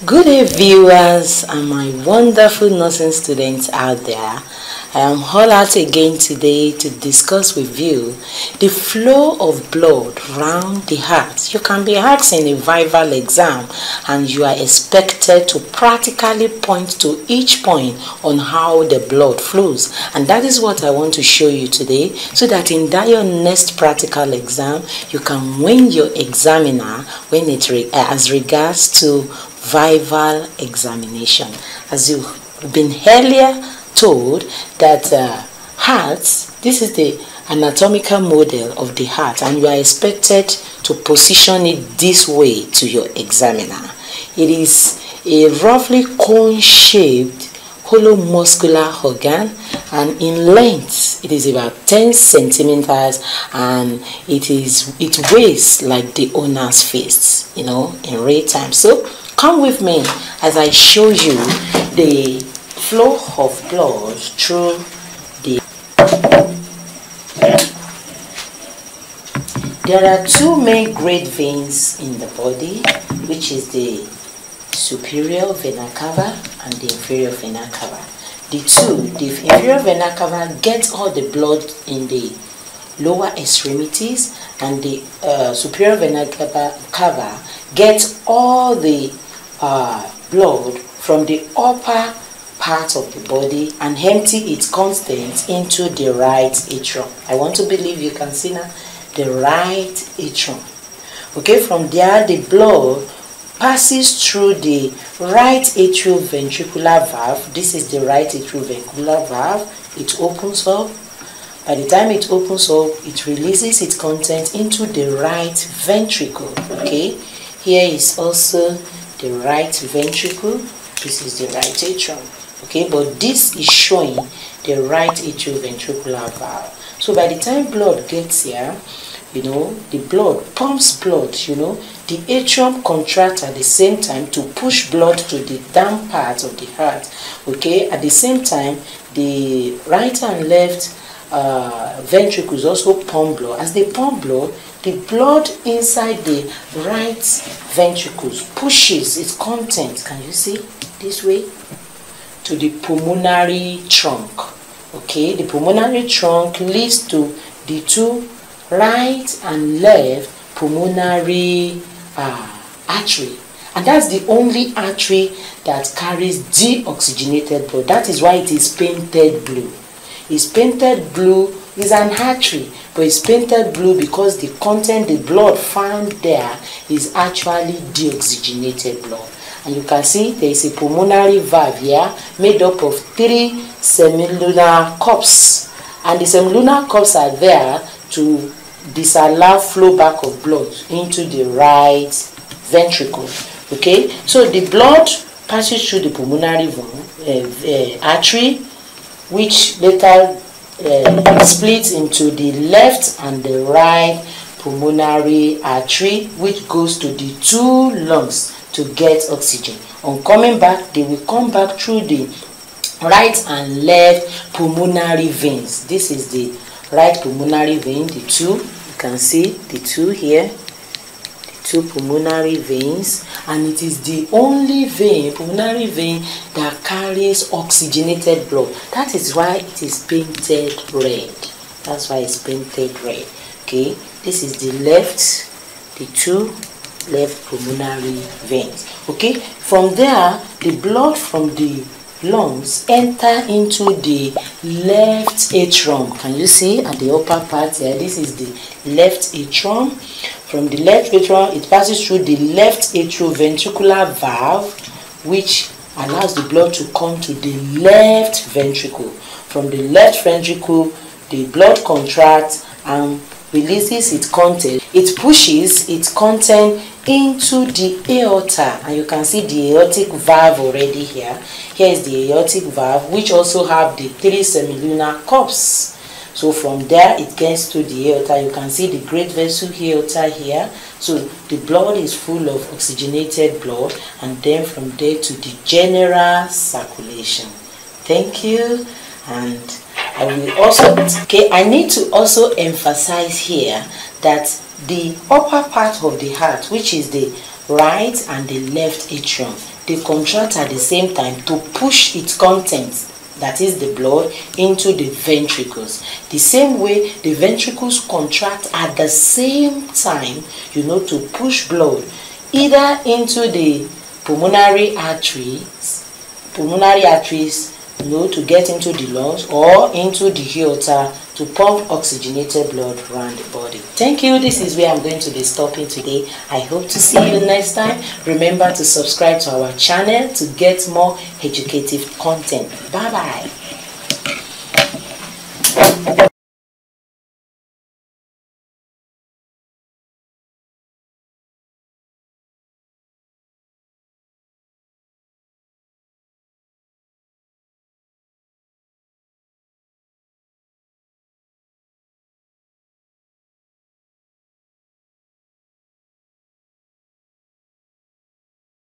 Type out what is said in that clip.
Good day, viewers and my wonderful nursing students out there. I am all out again today to discuss with you the flow of blood round the heart. You can be asked in a vival exam and you are expected to practically point to each point on how the blood flows, and that is what I want to show you today, so that in your next practical exam you can win your examiner when it as regards to vival examination. As you've been earlier told that hearts, this is the anatomical model of the heart, and you are expected to position it this way to your examiner. It is a roughly cone-shaped hollow muscular organ, and in length it is about 10 centimeters, and it weighs like the owner's fist, in real time. So come with me as I show you the flow of blood through the... There are two main great veins in the body, which is the superior vena cava and the inferior vena cava. The inferior vena cava gets all the blood in the lower extremities, and the superior vena cava gets all the blood from the upper part of the body and empty its contents into the right atrium. I want to believe you can see now the right atrium. Okay, from there the blood passes through the right atrioventricular valve. This is the right atrioventricular valve. It opens up. By the time it opens up, it releases its contents into the right ventricle. Okay, here is also the right ventricle. This is the right atrium. Okay, but this is showing the right atrioventricular valve. So by the time blood gets here, the blood pumps blood, the atrium contracts at the same time to push blood to the down part of the heart. Okay, at the same time, the right and left ventricles also pump blood. As they pump blood, the blood inside the right ventricles pushes its content, can you see, this way, to the pulmonary trunk. Okay, the pulmonary trunk leads to the two right and left pulmonary artery, and that's the only artery that carries deoxygenated blood. That is why it is painted blue. It's painted blue. Is an artery, but it's painted blue because the content, the blood found there, is actually deoxygenated blood. And you can see there is a pulmonary valve here made up of 3 semilunar cups, and the semilunar cups are there to disallow flow back of blood into the right ventricle. Okay, so the blood passes through the pulmonary artery, which later splits into the left and the right pulmonary artery, which goes to the 2 lungs to get oxygen. On coming back, they will come back through the right and left pulmonary veins. This is the right pulmonary vein, the 2, you can see the 2 here, the 2 pulmonary veins, and it is the only pulmonary vein that carries oxygenated blood. That is why it is painted red. That's why it's painted red. Okay, this is the left, the 2 left pulmonary veins. Okay, from there the blood from the lungs enter into the left atrium. Can you see at the upper part here? This is the left atrium. From the left atrium, it passes through the left atrioventricular valve, which allows the blood to come to the left ventricle. From the left ventricle, the blood contracts and releases its content. It pushes its content into the aorta, and you can see the aortic valve already here. Here is the aortic valve, which also have the 3 semilunar cups. So from there it gets to the aorta. You can see the great vessel aorta here. So the blood is full of oxygenated blood, and then from there to the general circulation. Thank you. And I will also, I need to also emphasize here that the upper part of the heart, which is the right and the left atrium. They contract at the same time to push its contents, that is the blood, into the ventricles. The same way the ventricles contract at the same time, to push blood either into the pulmonary arteries, to get into the lungs or into the aorta to pump oxygenated blood around the body. Thank you. This is where I'm going to be stopping today. I hope to see you next time. Remember to subscribe to our channel to get more educative content. Bye-bye.